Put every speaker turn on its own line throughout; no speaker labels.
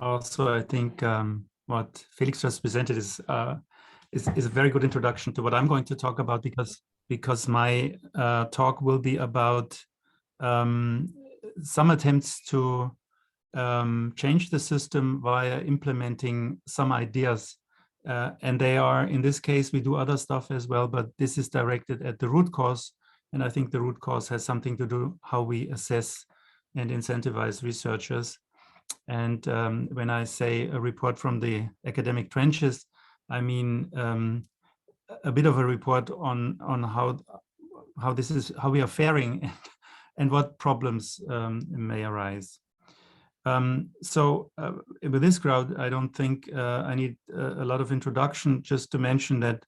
Also, I think what Felix just presented is a very good introduction to what I'm going to talk about, because my talk will be about some attempts to change the system via implementing some ideas. And they are, in this case, we do other stuff as well, but this is directed at the root cause. And I think the root cause has something to do how we assess and incentivize researchers. And when I say a report from the academic trenches, I mean a bit of a report on how we are faring and what problems may arise. So with this crowd, I don't think I need a lot of introduction, just to mention that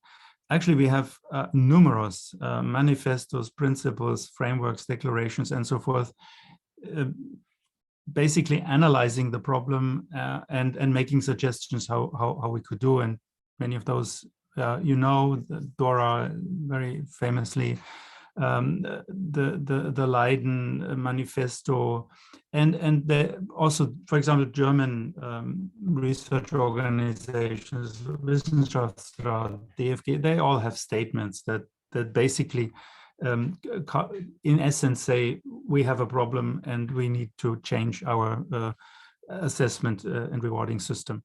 actually we have numerous manifestos, principles, frameworks, declarations, and so forth, basically analyzing the problem and making suggestions how we could do. And many of those, you know, Dora very famously, the Leiden Manifesto, and also, for example, German research organizations, Wissenschaft, DFG, they all have statements that basically, in essence, say we have a problem and we need to change our assessment and rewarding system.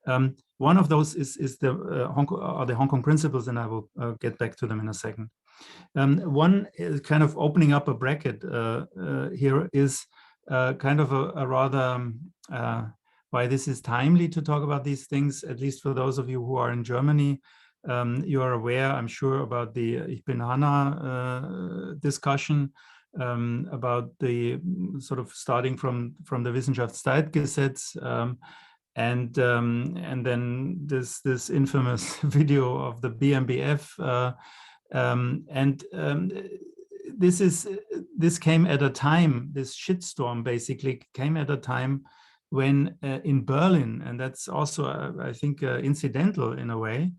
One of those is the Hong Kong principles, and I will get back to them in a second. One is kind of opening up a bracket here is kind of a rather why this is timely to talk about these things, at least for those of you who are in Germany. You are aware, I'm sure, about the Ich bin Hanna discussion, about the sort of starting from the Wissenschaft Gesetz, and then this infamous video of the BMBF. This came at a time, this shitstorm basically came at a time when in Berlin, and that's also, I think, incidental in a way,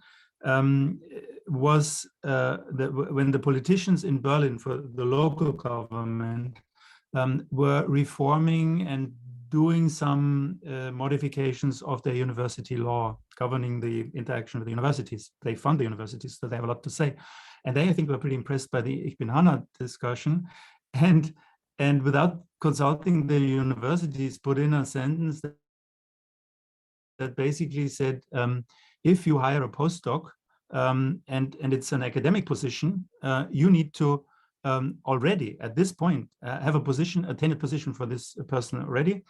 was when the politicians in Berlin for the local government were reforming and doing some modifications of their university law governing the interaction with the universities. They fund the universities, so they have a lot to say. And they, I think, were pretty impressed by the Ich bin Hanna discussion, and without consulting the universities, put in a sentence that basically said, if you hire a postdoc and it's an academic position, you need to already at this point have a tenured position for this person already,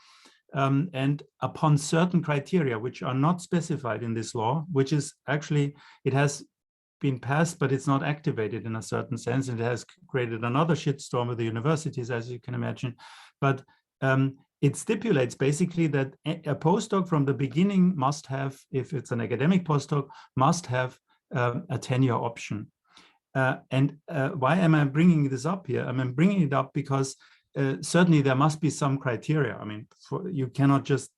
and upon certain criteria which are not specified in this law, which is actually, it has been passed, but it's not activated in a certain sense. It has created another shitstorm with the universities, as you can imagine. But it stipulates basically that a postdoc from the beginning must have, if it's an academic postdoc, must have a tenure option. Why am I bringing this up here? I'm bringing it up because certainly there must be some criteria. I mean, you cannot just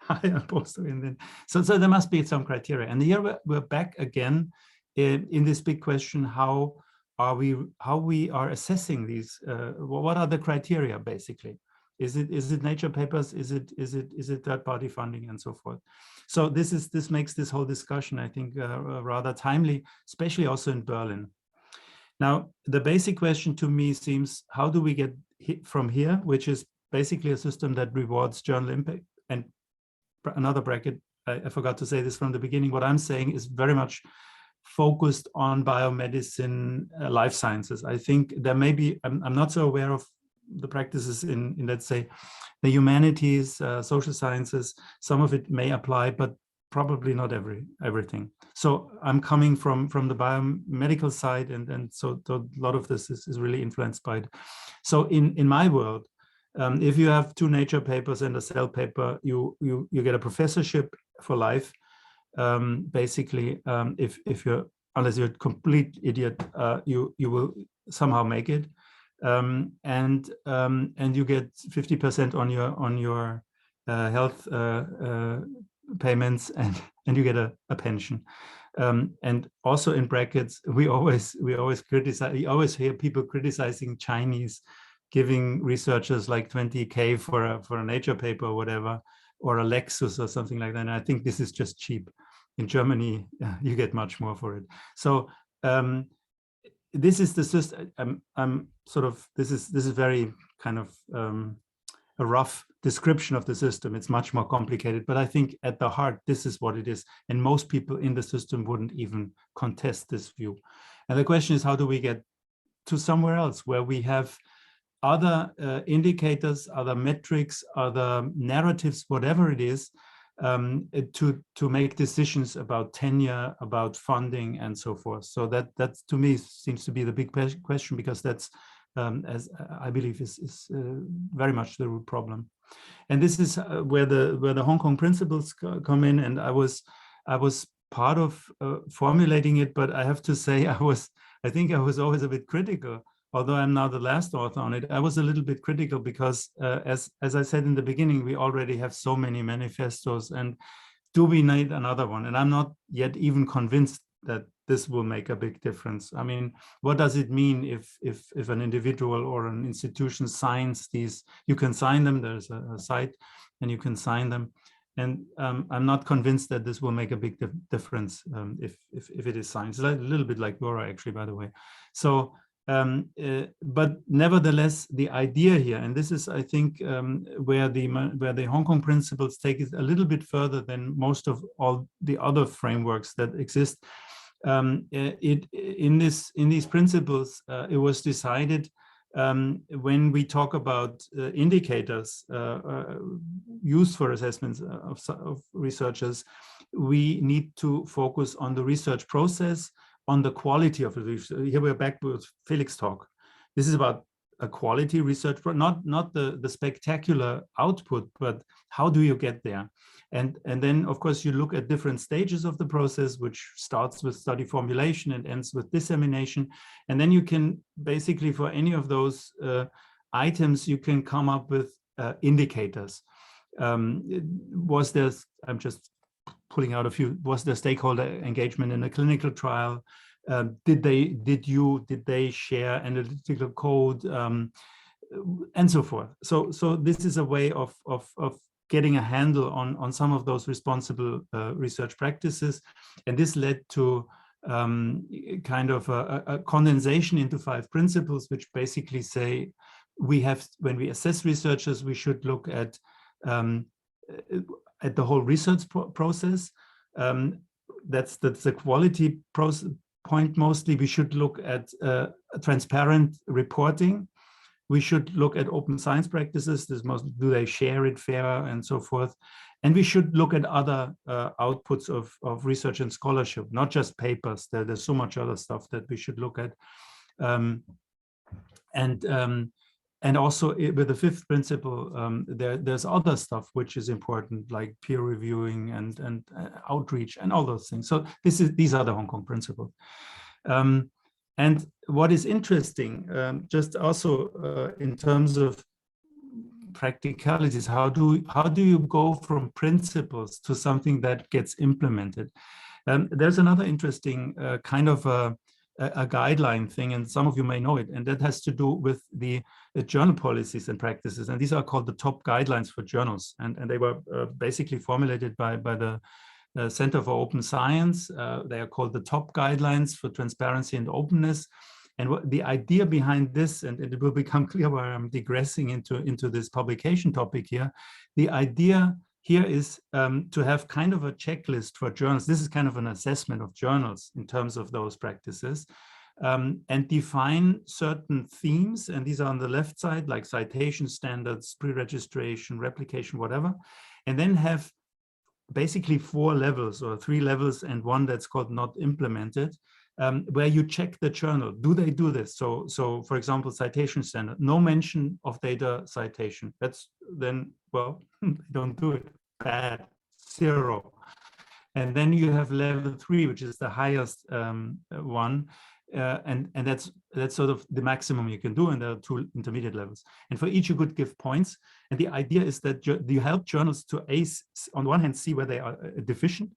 hire a postdoc and then, so there must be some criteria. And here we're back again in this big question: how we are assessing these? What are the criteria basically? Is it nature papers? Is it third-party funding and so forth? So this makes this whole discussion, I think, rather timely, especially also in Berlin. Now, the basic question to me seems, how do we get from here, which is basically a system that rewards journal impact? And another bracket, I forgot to say this from the beginning, what I'm saying is very much focused on biomedicine, life sciences. I think there may be, I'm not so aware of the practices in let's say, the humanities, social sciences. Some of it may apply, but probably not everything. So I'm coming from the biomedical side, and so a lot of this is really influenced by it. So in my world, if you have 2 Nature papers and a Cell paper, you get a professorship for life. Basically, if you're, unless you're a complete idiot, you will somehow make it, and you get 50% on your health payments, and you get a pension. And also in brackets, we always criticize. You always hear people criticizing Chinese giving researchers like 20K for a Nature paper or whatever, or a Lexus or something like that. And I think this is just cheap. In Germany, you get much more for it. So this is the system. I'm sort of, this is very kind of a rough description of the system. It's much more complicated, but I think at the heart, this is what it is. And most people in the system wouldn't even contest this view. And the question is, how do we get to somewhere else where we have other indicators, other metrics, other narratives, whatever it is, to make decisions about tenure, about funding, and so forth. So that to me seems to be the big question, because that's, as I believe, is very much the root problem. And this is where the Hong Kong principles come in. And I was part of formulating it, but I have to say I think I was always a bit critical. Although I'm now the last author on it, I was a little bit critical because, as I said in the beginning, we already have so many manifestos, and do we need another one? And I'm not yet even convinced that this will make a big difference. I mean, what does it mean if an individual or an institution signs these? You can sign them. There's a site, and you can sign them. And I'm not convinced that this will make a big difference if it is signed. It's a little bit like DORA, actually, by the way. So. But nevertheless, the idea here, and this is, I think, where the Hong Kong principles take it a little bit further than most of all the other frameworks that exist. In these principles, it was decided when we talk about indicators used for assessments of researchers, we need to focus on the research process, on the quality of the research. Here we're back with Felix' talk. This is about a quality research, not the spectacular output, but how do you get there? And then, of course, you look at different stages of the process, which starts with study formulation and ends with dissemination. And then you can basically, for any of those items, you can come up with indicators. Was there, I'm just pulling out a few, was there stakeholder engagement in a clinical trial? Did they share analytical code, and so forth? So this is a way of getting a handle on some of those responsible research practices, and this led to kind of a condensation into 5 principles, which basically say when we assess researchers, we should look at the whole research process. That's the quality point mostly. We should look at transparent reporting. We should look at open science practices. Do they share it fair, and so forth. And we should look at other outputs of research and scholarship, not just papers. There's so much other stuff that we should look at. And also with the 5th principle, there's other stuff which is important, like peer reviewing and outreach and all those things. So these are the Hong Kong principles. And what is interesting, just also in terms of practicalities, how do you go from principles to something that gets implemented? There's another interesting kind of a guideline thing, and some of you may know it, and that has to do with the journal policies and practices. And these are called the top guidelines for journals. And they were basically formulated by the Center for Open Science. They are called the top guidelines for transparency and openness. And the idea behind this, and it will become clear where I'm digressing into this publication topic here, the idea here is to have kind of a checklist for journals. This is kind of an assessment of journals in terms of those practices, and define certain themes. And these are on the left side, like citation standards, pre-registration, replication, whatever. And then have basically 4 levels or 3 levels and one that's called not implemented, where you check the journal. Do they do this? So for example, citation standard, no mention of data citation. That's then, well, they don't do it. Bad, 0. And then you have level 3, which is the highest one. And that's sort of the maximum you can do, and there are 2 intermediate levels. And for each you could give points. And the idea is that you help journals to on one hand see where they are deficient,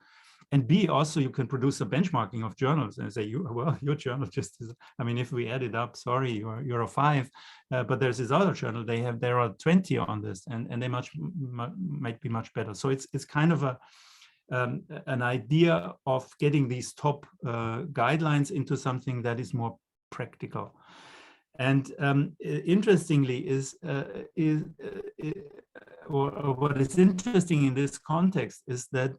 And B, also you can produce a benchmarking of journals and say, well, your journal just is, I mean, if we add it up, sorry, you're a 5, but there's this other journal, there are 20 on this, and they might be much better. So it's kind of an idea of getting these top guidelines into something that is more practical. And interestingly what is interesting in this context is that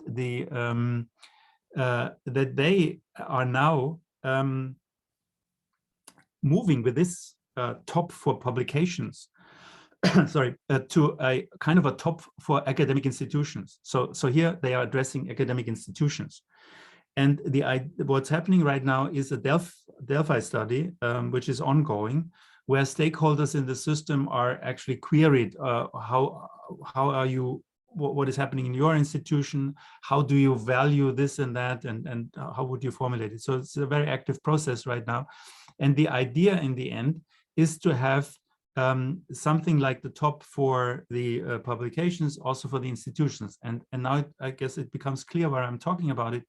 that they are now moving with this top for publications, sorry, to a kind of a top for academic institutions. So here they are addressing academic institutions. And what's happening right now is a Delphi study, which is ongoing, where stakeholders in the system are actually queried, how are you, what is happening in your institution, how do you value this and that, and how would you formulate it? So it's a very active process right now. And the idea in the end is to have something like the top for the publications, also for the institutions. And now I guess it becomes clear where I'm talking about it,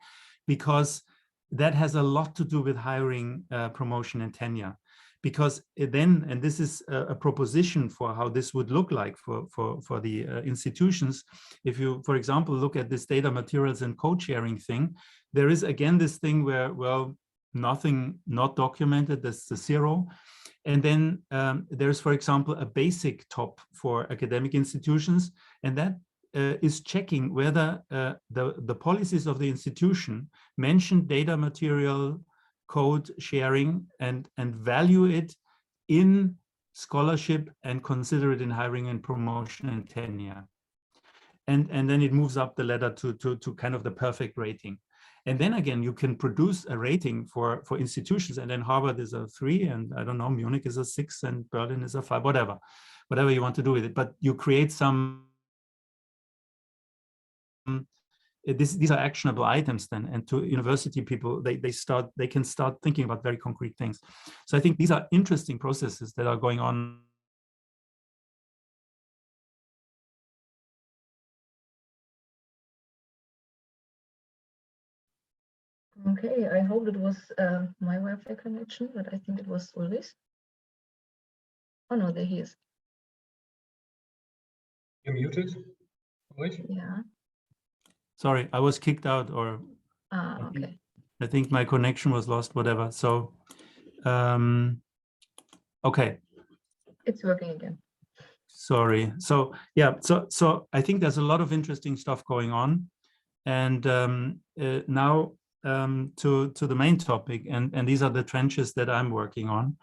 because that has a lot to do with hiring, promotion, and tenure. Because then, and this is a proposition for how this would look like for the institutions. If you, for example, look at this data materials and code sharing thing, there is again this thing where, well, nothing not documented, that's the 0. And then there's, for example, a basic top for academic institutions, and that is checking whether the policies of the institution mention data material, code sharing, and value it in scholarship and consider it in hiring and promotion and tenure. And then it moves up the ladder to kind of the perfect rating. And then again, you can produce a rating for institutions, and then Harvard is a 3, and I don't know, Munich is a 6, and Berlin is a 5, whatever you want to do with it. But you create some, these are actionable items then, and to university people, they can start thinking about very concrete things. So I think these are interesting processes that are going on.
Okay, I hope it was my Wi-Fi connection, but I think it was Ulrich. Oh no, there he is.
You're muted, Ulrich?
Yeah.
Sorry, I was kicked out, or
okay.
I think my connection was lost, whatever. So, okay.
It's working again.
Sorry. So yeah, so I think there's a lot of interesting stuff going on, and now to the main topic, and these are the trenches that I'm working on,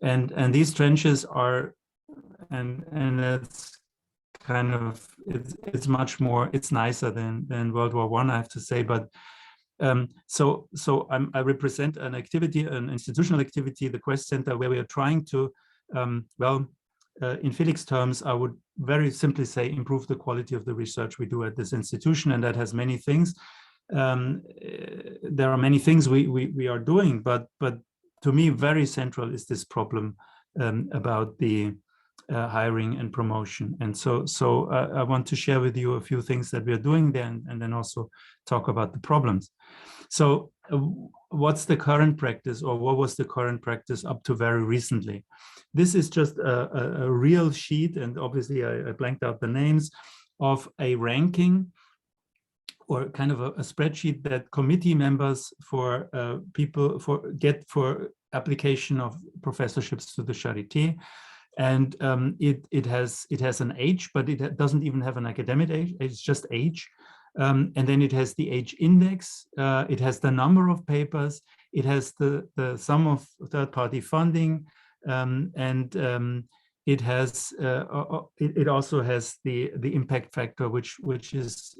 and these trenches are, and it's kind of, it's much more, it's nicer than World War I have to say, but so I represent an activity, an institutional activity, the Quest Center, where we are trying to, in Felix terms, I would very simply say improve the quality of the research we do at this institution, and that has many things. There are many things we are doing, but to me, very central is this problem about the hiring and promotion. And so I want to share with you a few things that we are doing there, and then also talk about the problems. So what's the current practice, or what was the current practice up to very recently? This is just a real sheet, and obviously I blanked out the names of a ranking, or kind of a spreadsheet that committee members for people get for application of professorships to the Charité. And it has an age, but it doesn't even have an academic age, it's just age. And then it has the age index, it has the number of papers, it has the sum of third-party funding, and it has it also has the impact factor, which is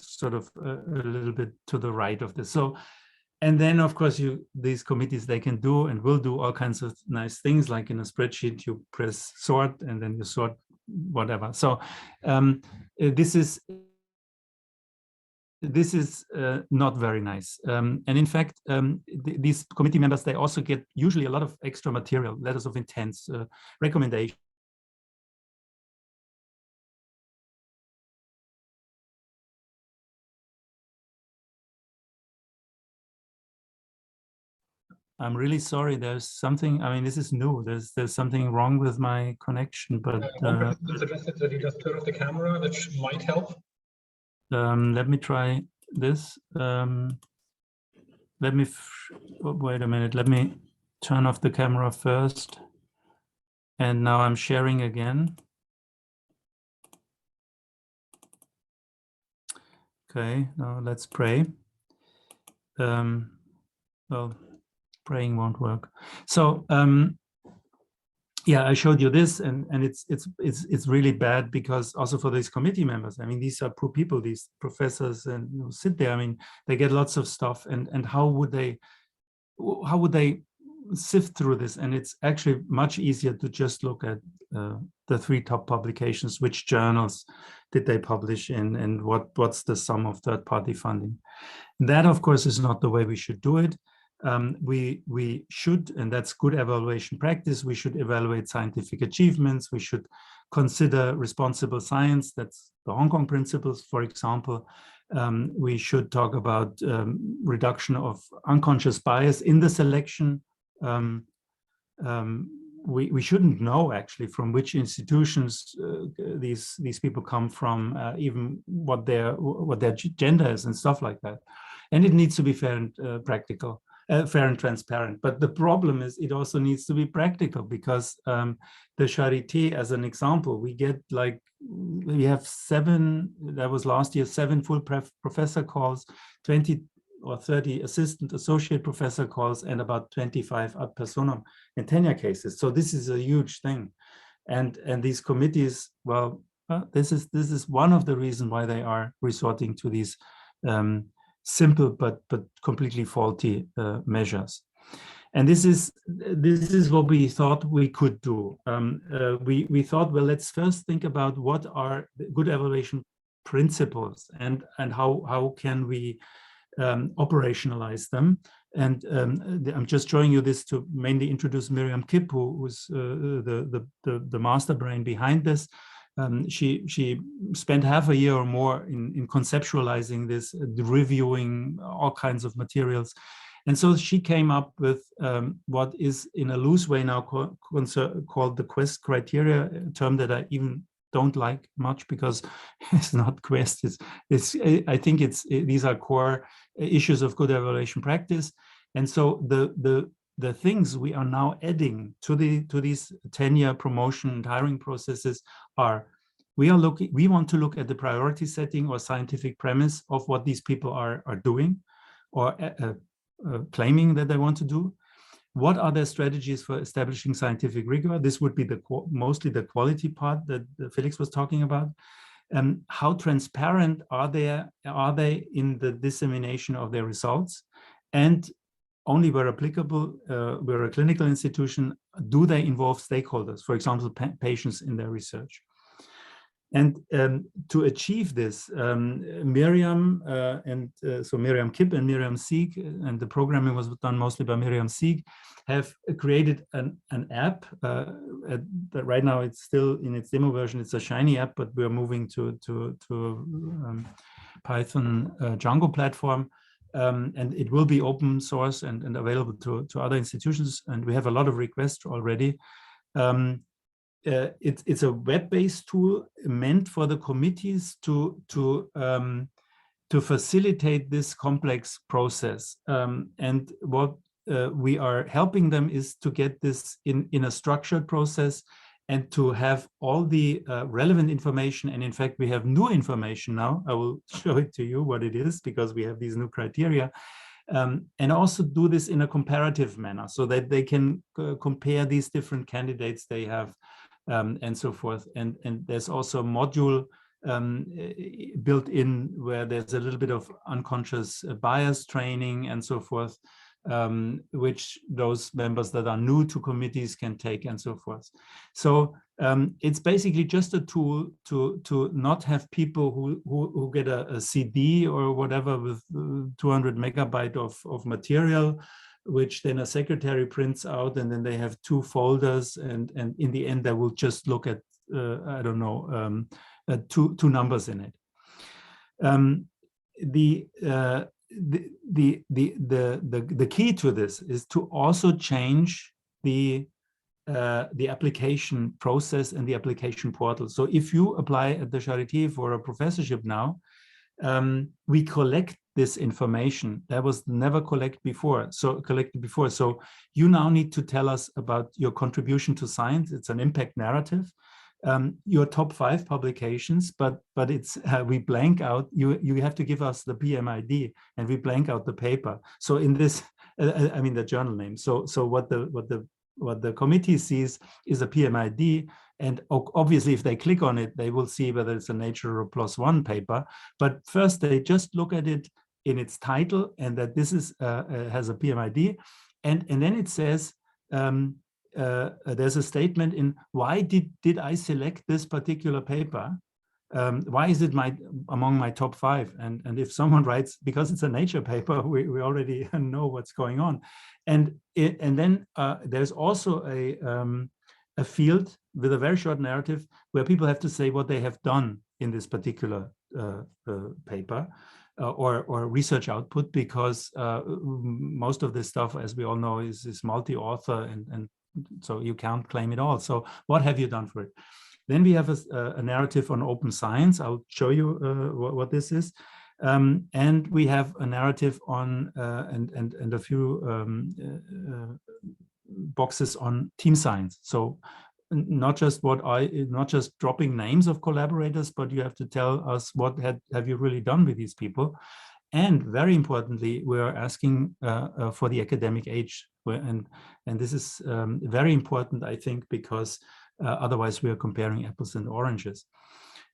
sort of a little bit to the right of this. So, and then of course these committees, they can do and will do all kinds of nice things, like in a spreadsheet you press sort and then you sort whatever. So this is not very nice. And in fact, these committee members, they also get usually a lot of extra material, letters of intent, recommendations, I'm really sorry. There's something. I mean, this is new. There's something wrong with my connection. But
one participant suggested that you just turn off the camera. That might help.
let me try this. Let me wait a minute. Let me turn off the camera first. And now I'm sharing again. Okay, now let's pray. Well, praying won't work. So yeah, I showed you this, and it's really bad, because also for these committee members, I mean, these are poor people, these professors, and sit there. I mean, they get lots of stuff, and how would they sift through this? And it's actually much easier to just look at the 3 top publications. Which journals did they publish in, and what's the sum of third-party funding? That, of course, is not the way we should do it. We should, and that's good evaluation practice, we should evaluate scientific achievements. We should consider responsible science. That's the Hong Kong principles, for example. We should talk about reduction of unconscious bias in the selection. We shouldn't know actually from which institutions these people come from, even what their gender is and stuff like that. And it needs to be fair and practical. Fair and transparent. But the problem is it also needs to be practical, because the Charité, as an example, we have 7, that was last year, 7 full professor calls, 20 or 30 assistant associate professor calls, and about 25 ad personam and tenure cases. So this is a huge thing. And these committees, well, this is one of the reasons why they are resorting to these simple but completely faulty measures. And this is what we thought we could do. We thought, well, let's first think about what are good evaluation principles, and how can we operationalize them. And I'm just showing you this to mainly introduce Miriam Kipp, who was the master brain behind this. She spent half a year or more in conceptualizing this, reviewing all kinds of materials. And so she came up with what is in a loose way now called the Quest criteria, a term that I even don't like much, because it's not Quest. I think these are core issues of good evaluation practice. And so the things we are now adding to these tenure, promotion, and hiring processes are, we want to look at the priority setting or scientific premise of what these people are doing or claiming that they want to do. What are their strategies for establishing scientific rigor? This would be mostly the quality part that Felix was talking about. How transparent are they in the dissemination of their results? And only where applicable, we're a clinical institution, do they involve stakeholders, for example, patients in their research? And to achieve this, Miriam so Miriam Kipp and Miriam Sieg, and the programming was done mostly by Miriam Sieg, have created an app. Right now it's still in its demo version. It's a Shiny app, but we're moving to Python Django platform. And it will be open source and available to other institutions. And we have a lot of requests already. It's a web-based tool meant for the committees to facilitate this complex process. And what we are helping them is to get this in a structured process, and to have all the relevant information. And in fact, we have new information now. I will show it to you what it is, because we have these new criteria. And also do this in a comparative manner, so that they can compare these different candidates they have, and so forth. And there's also a module built in where there's a little bit of unconscious bias training and so forth, which those members that are new to committees can take and so forth. So it's basically just a tool to not have people who get a CD or whatever with 200 megabyte of material, which then a secretary prints out, and then they have 2 folders, and in the end they will just look at I don't know, two numbers in it. the key to this is to also change the application process and the application portal. So if you apply at the Charité for a professorship now, we collect this information that was never collected before. So you now need to tell us about your contribution to science. It's an impact narrative. Your top 5 publications, but it's we blank out. You have to give us the PMID, and we blank out the paper. So in this, I mean the journal name. So what the committee sees is a PMID, and obviously if they click on it, they will see whether it's a Nature or +1 paper. But first they just look at it in its title, and that this is has a PMID, and then it says. There's a statement in why did I select this particular paper? Why is it among my top 5? And if someone writes because it's a Nature paper, we already know what's going on. And then there's also a field with a very short narrative where people have to say what they have done in this particular paper. Or research output, because most of this stuff, as we all know, is multi-author, and so you can't claim it all. So what have you done for it? Then we have a narrative on open science. I'll show you what this is. And we have a narrative on and a few boxes on team science. So not just dropping names of collaborators, but you have to tell us what have you really done with these people. And very importantly, we are asking for the academic age, and this is very important, I think, because otherwise we are comparing apples and oranges.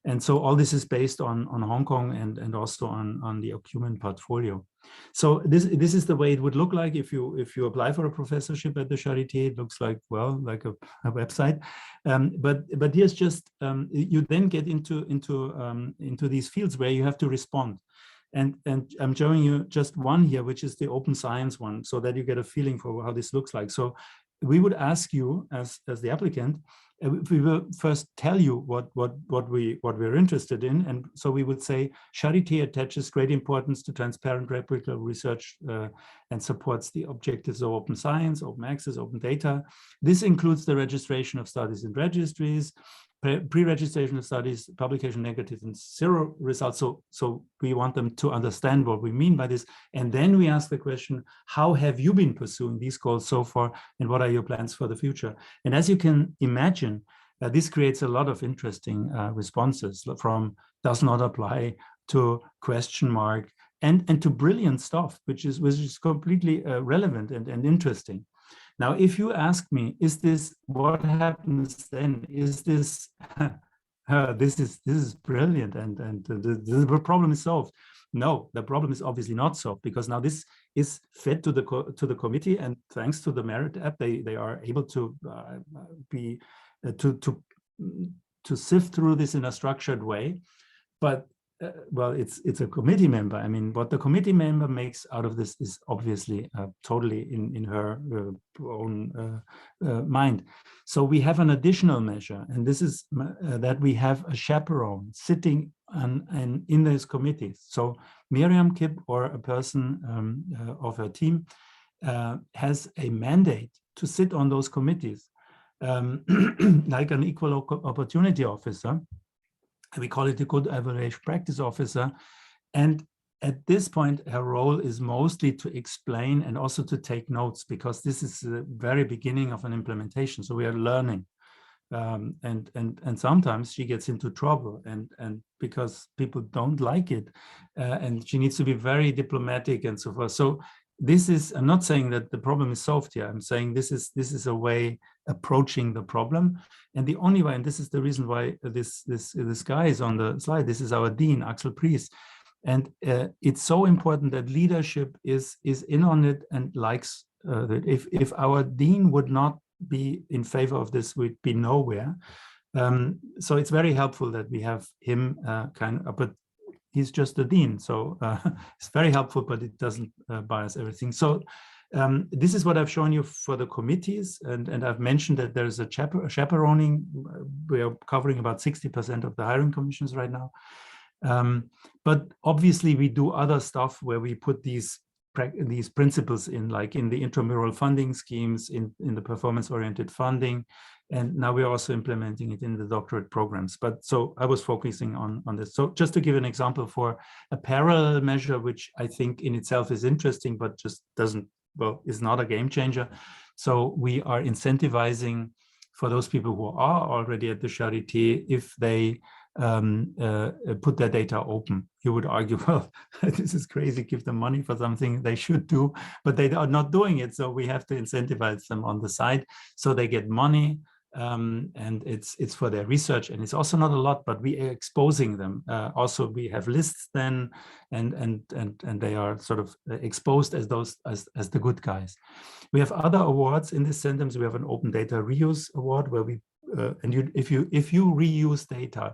And so all this is based on Hong Kong and also on the Acumen portfolio. So this is the way it would look like if you apply for a professorship at the Charité. It looks like, well, like a website. But here's just you then get into these fields where you have to respond. And I'm showing you just one here, which is the open science one, so that you get a feeling for how this looks like. So we would ask you as the applicant, we will first tell you what we're interested in, and so we would say Charité attaches great importance to transparent, replicable research and supports the objectives of open science, open access, open data. This includes the registration of studies in registries, pre-registration of studies, publication negative and 0 results. So we want them to understand what we mean by this. And then we ask the question, how have you been pursuing these goals so far? And what are your plans for the future? And as you can imagine, this creates a lot of interesting responses, from does not apply to question mark and to brilliant stuff, which is completely relevant and interesting. Now, if you ask me, is this what happens then? Is this this is brilliant and the problem is solved? No, the problem is obviously not solved, because now this is fed to the committee, and thanks to the Merit app, they are able to to sift through this in a structured way. But well, it's a committee member. I mean, what the committee member makes out of this is obviously totally in her own mind. So we have an additional measure, and this is that we have a chaperone sitting in these committees. So Miriam Kipp, or a person of her team, has a mandate to sit on those committees, like an equal opportunity officer. We call it a good average practice officer. And at this point, her role is mostly to explain and also to take notes, because this is the very beginning of an implementation. So we are learning. And sometimes she gets into trouble, and because people don't like it, and she needs to be very diplomatic and so forth. So this is, I'm not saying that the problem is solved here. I'm saying this is a way approaching the problem. And the only way, and this is the reason why this guy is on the slide, this is our dean, Axel Priest. And it's so important that leadership is in on it and likes that. If our dean would not be in favor of this, we'd be nowhere. So it's very helpful that we have him but he's just the dean. So it's very helpful, but it doesn't bias everything. So this is what I've shown you for the committees, and I've mentioned that there's a chaperoning. We are covering about 60% of the hiring commissions right now. But obviously we do other stuff where we put these principles in, like in the intramural funding schemes, in the performance-oriented funding, and now we're also implementing it in the doctorate programs. But so I was focusing on this. So just to give an example for a parallel measure, which I think in itself is interesting, but just doesn't, well, is not a game changer. So we are incentivizing for those people who are already at the Charité, if they put their data open. You would argue, well, this is crazy, give them money for something they should do, but they are not doing it. So we have to incentivize them on the side so they get money. And it's for their research, and it's also not a lot, but we are exposing them. Also, we have lists then, and they are sort of exposed as those as the good guys. We have other awards in this sentence. We have an Open Data Reuse Award where we if you reuse data,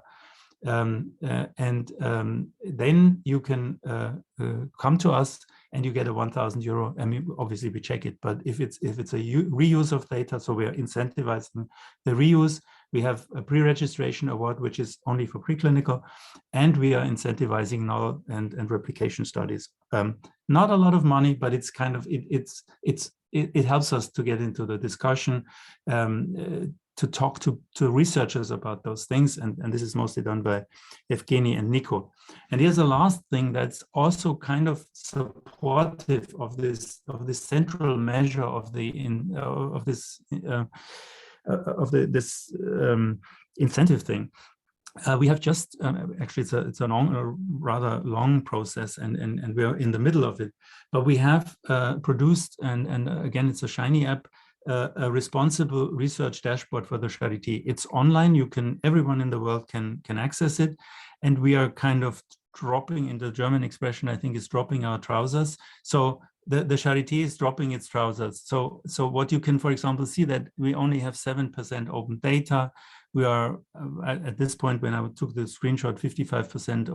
then you can come to us and you get a 1,000 euro. I mean, obviously we check it, but if it's a reuse of data, so we are incentivizing the reuse. We have a pre-registration award, which is only for preclinical, and we are incentivizing null and replication studies. Not a lot of money, but it's kind of it helps us to get into the discussion, to talk to researchers about those things, and this is mostly done by Evgeny and Nico. And here's the last thing that's also kind of supportive of this central measure of this incentive thing. We have just actually it's a rather long process, and we are in the middle of it. But we have produced, and again, it's a shiny app, a responsible research dashboard for the Charité. It's online. Everyone in the world can access it, and we are kind of dropping, in the German expression, I think, is dropping our trousers. So the Charité is dropping its trousers. So what you can, for example, see that we only have 7% open data. We are at this point, when I took the screenshot, 55%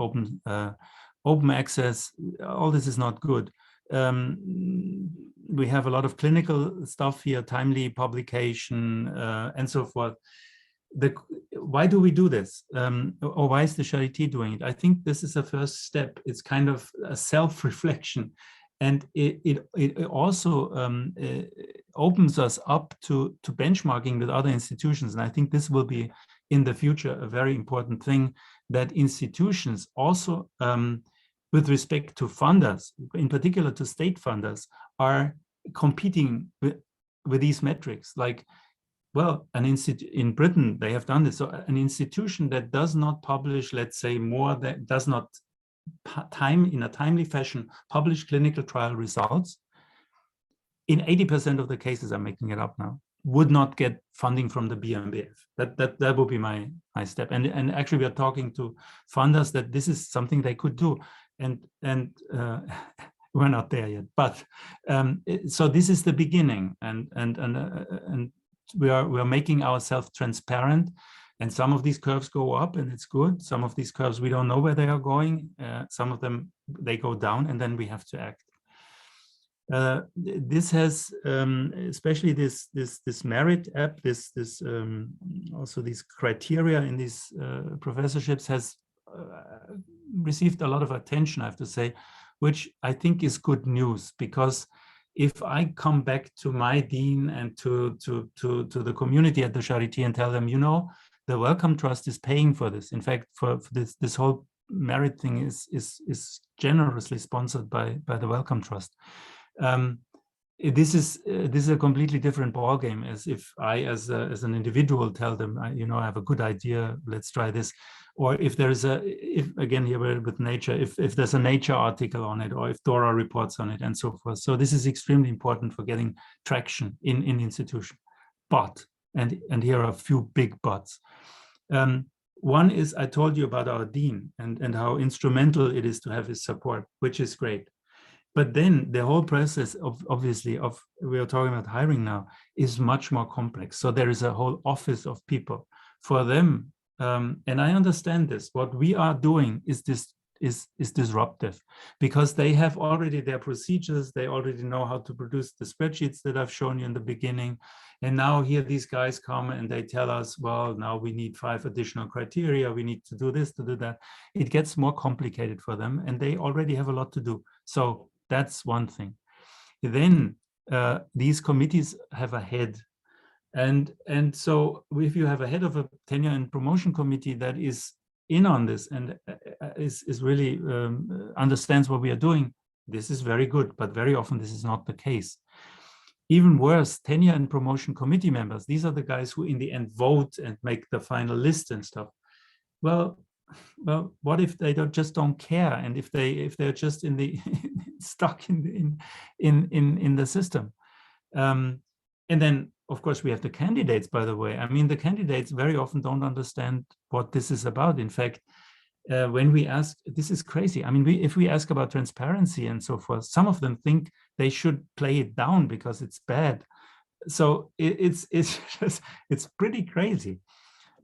open access. All this is not good. We have a lot of clinical stuff here, timely publication, and so forth. Why do we do this? Or why is the Charité doing it? I think this is a first step. It's kind of a self-reflection. And it also opens us up to benchmarking with other institutions. And I think this will be in the future a very important thing, that institutions also, with respect to funders, in particular to state funders, are competing with these metrics. Like, well, an institute in Britain, they have done this. So an institution that does not publish, let's say, does not in a timely fashion publish clinical trial results, in 80% of the cases, I'm making it up now, would not get funding from the BMBF. That would be my step. And actually, we are talking to funders that this is something they could do, and we're not there yet. But so this is the beginning, and we are making ourselves transparent. And some of these curves go up, and it's good. Some of these curves, we don't know where they are going. Some of them, they go down, and then we have to act. This has, especially this merit app, also these criteria in these professorships has received a lot of attention, I have to say, which I think is good news, because if I come back to my dean and to the community at the Charité and tell them, you know, the Wellcome Trust is paying for this. In fact, for this whole merit thing is generously sponsored by the Wellcome Trust. This is a completely different ballgame, as if I, as an individual, tell them, you know, I have a good idea, let's try this. Or if there is again here with Nature, if there's a Nature article on it, or if Dora reports on it, and so forth. So this is extremely important for getting traction in the institution. But, and here are a few big buts. One is, I told you about our dean and how instrumental it is to have his support, which is great. But then the whole process we are talking about hiring now, is much more complex. So there is a whole office of people for them. And I understand this. What we are doing is disruptive, because they have already their procedures. They already know how to produce the spreadsheets that I've shown you in the beginning. And now here these guys come and they tell us, well, now we need 5 additional criteria. We need to do this, to do that. It gets more complicated for them, and they already have a lot to do. So that's one thing. Then these committees have a head. And so if you have a head of a tenure and promotion committee that is in on this and is really understands what we are doing, this is very good, but very often this is not the case. Even worse, tenure and promotion committee members, these are the guys who in the end vote and make the final list and stuff. Well, what if they just don't care, and if they're just in the stuck in the system? And then, of course, we have the candidates, by the way. I mean, the candidates very often don't understand what this is about. In fact, when we ask, this is crazy. I mean, if we ask about transparency and so forth, some of them think they should play it down because it's bad. So it's pretty crazy.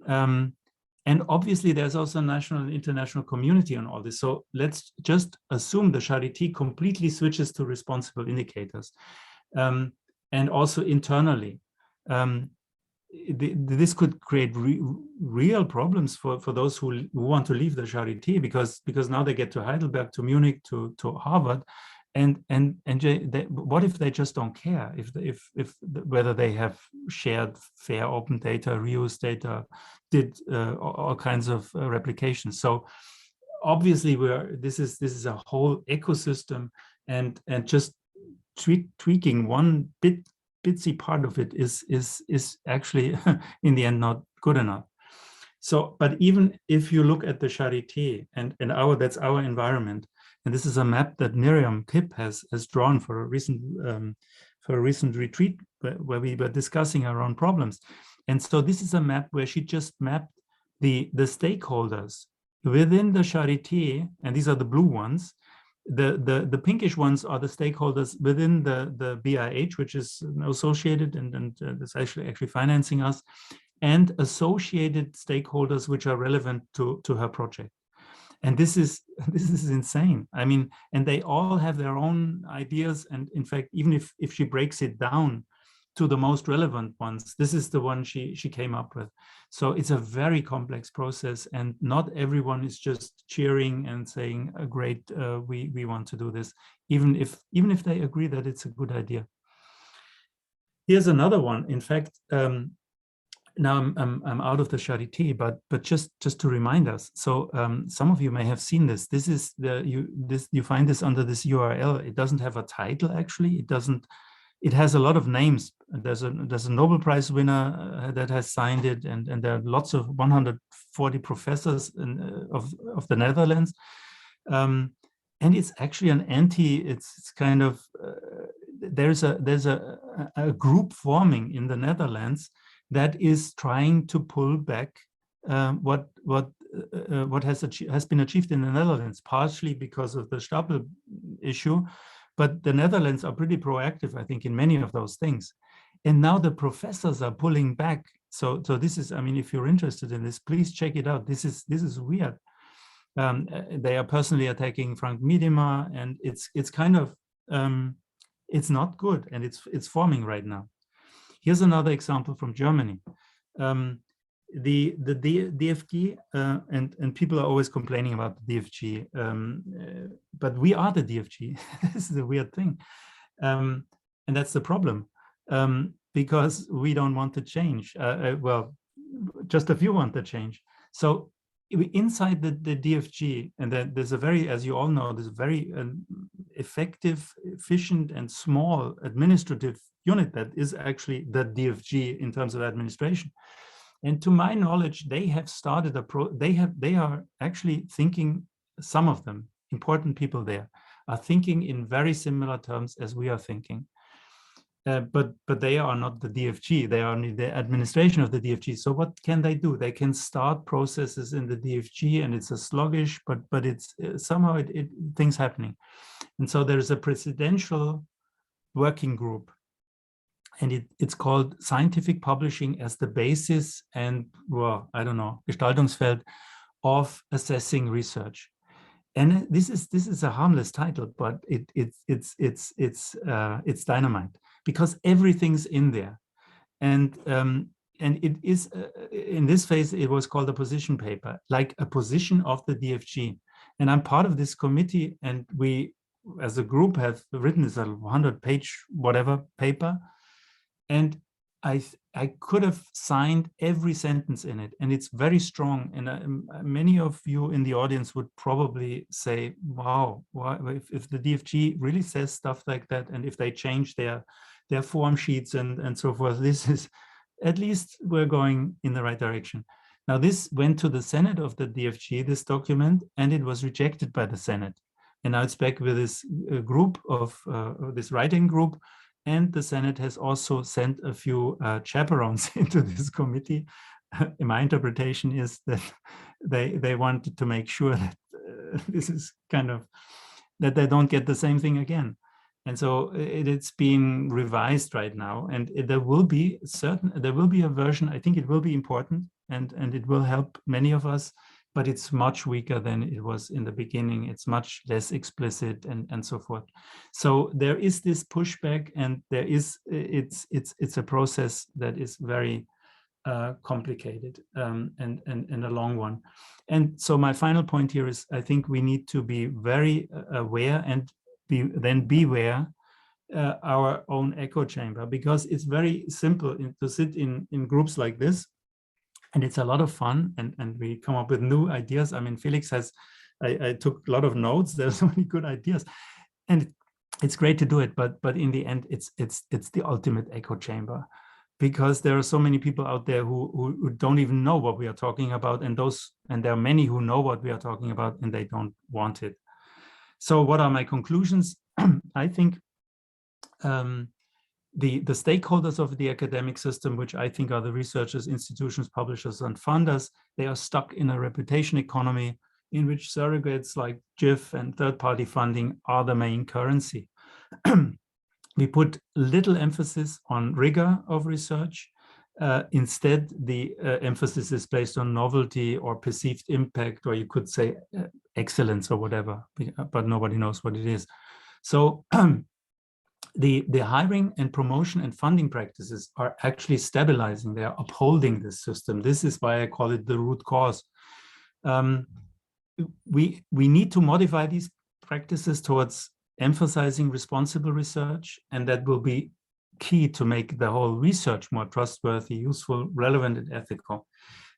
And obviously, there's also a national and international community on all this. So let's just assume the Charité completely switches to responsible indicators. And also internally, this could create real problems for those who want to leave the Charité, because now they get to Heidelberg, to Munich, to Harvard, and what if they just don't care if whether they have shared fair open data, reused data, did all kinds of replications. So obviously this is a whole ecosystem, and just tweaking one bitsy part of it is actually in the end not good enough. So, but even if you look at the Charité and that's our environment, and this is a map that Miriam Kipp has drawn for a recent retreat where we were discussing our own problems. And so this is a map where she just mapped the stakeholders within the Charité, and these are the blue ones. The pinkish ones are the stakeholders within the BIH, which is associated and it's actually financing us, and associated stakeholders which are relevant to her project. And this is insane. I mean, and they all have their own ideas. And in fact, even if she breaks it down to the most relevant ones, this is the one she came up with. So it's a very complex process, and not everyone is just cheering and saying, great, we want to do this, even if they agree that it's a good idea. Here's another one. In fact, now I'm out of the Charité, but just to remind us. So some of you may have seen this. This is you find this under this URL. It doesn't have a title actually. It has a lot of names. There's a Nobel Prize winner that has signed it, and there are lots of 140 professors of the Netherlands. And it's actually an it's kind of there's a group forming in the Netherlands that is trying to pull back what has been achieved in the Netherlands, partially because of the Stapel issue, but the Netherlands are pretty proactive, I think, in many of those things. And now the professors are pulling back. So this is, I mean, if you're interested in this, please check it out. This is weird. They are personally attacking Frank Miedema, and it's kind of it's not good, and it's forming right now. Here's another example from Germany. The DFG, and people are always complaining about the DFG, but we are the DFG. This is a weird thing, and that's the problem, because we don't want to change. Well, just a few want to change. So inside the DFG, and there's a very, as you all know, there's a very effective, efficient, and small administrative unit that is actually the DFG in terms of administration. And to my knowledge, they have started they are actually thinking, some of them, important people there, are thinking in very similar terms as we are thinking. But they are not the DFG, they are only the administration of the DFG. So what can they do? They can start processes in the DFG, and it's a sluggish, but it's somehow things happening. And so there is a presidential working group, and it's called Scientific Publishing as the basis and, well, I don't know, Gestaltungsfeld of assessing research. And this is a harmless title, but it's dynamite, because everything's in there. And it is, in this phase, it was called a position paper, like a position of the DFG. And I'm part of this committee, and we, as a group, have written this 100-page whatever paper. And I could have signed every sentence in it, and it's very strong. And many of you in the audience would probably say, wow, if the DFG really says stuff like that, and if they change their form sheets and so forth, this is, at least we're going in the right direction. Now, this went to the Senate of the DFG, this document, and it was rejected by the Senate. And now it's back with this group of, this writing group, and the Senate has also sent a few chaperones into this committee. My interpretation is that they wanted to make sure that this is kind of, that they don't get the same thing again. And so it's being revised right now, and there will be a version. I think it will be important, and it will help many of us, but it's much weaker than it was in the beginning. It's much less explicit and so forth. So there is this pushback, and there is, it's a process that is very complicated and a long one. And so my final point here is, I think we need to be very aware and beware our own echo chamber, because it's very simple to sit in groups like this, and it's a lot of fun, and we come up with new ideas. I mean, Felix has, I took a lot of notes. There's so many good ideas, and it's great to do it. But in the end, it's the ultimate echo chamber, because there are so many people out there who don't even know what we are talking about, and there are many who know what we are talking about, and they don't want it. So what are my conclusions? I think the stakeholders of the academic system, which I think are the researchers, institutions, publishers, and funders, they are stuck in a reputation economy in which surrogates like GIF and third-party funding are the main currency. We put little emphasis on rigor of research. Instead, the emphasis is placed on novelty or perceived impact, or you could say excellence or whatever, but nobody knows what it is. So the hiring and promotion and funding practices are actually stabilizing. They are upholding this system. This is why I call it the root cause. We need to modify these practices towards emphasizing responsible research, and that will be key to make the whole research more trustworthy, useful, relevant, and ethical.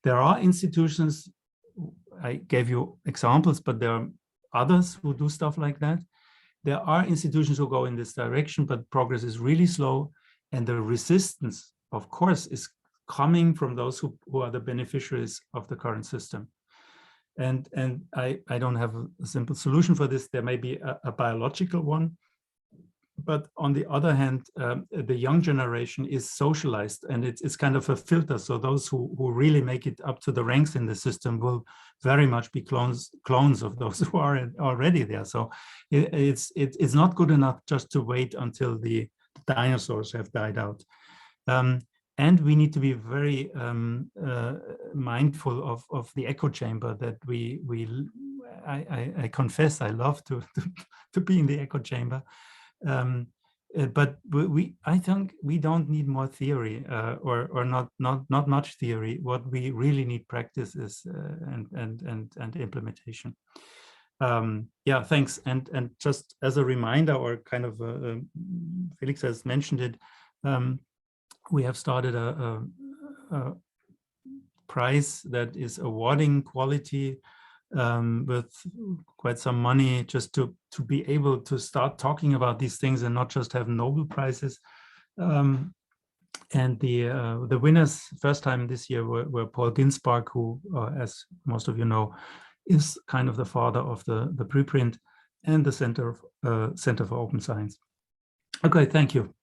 There are institutions, I gave you examples, but there are others who do stuff like that. There are institutions who go in this direction, but progress is really slow, and the resistance, of course, is coming from those who are the beneficiaries of the current system. And I don't have a simple solution for this. There may be a biological one. But on the other hand, the young generation is socialized, and it's kind of a filter. So those who really make it up to the ranks in the system will very much be clones of those who are already there. So it's not good enough just to wait until the dinosaurs have died out. And we need to be very mindful of the echo chamber that I confess I love to be in the echo chamber. But I think we don't need more theory or not much theory. What we really need practice is and implementation. Yeah, thanks. And just as a reminder, or kind of Felix has mentioned it, we have started a prize that is awarding quality with quite some money, just to be able to start talking about these things and not just have Nobel Prizes. And the winners first time this year were Paul Ginsparg, who, as most of you know, is kind of the father of the preprint and the Center for Open Science. Okay, thank you.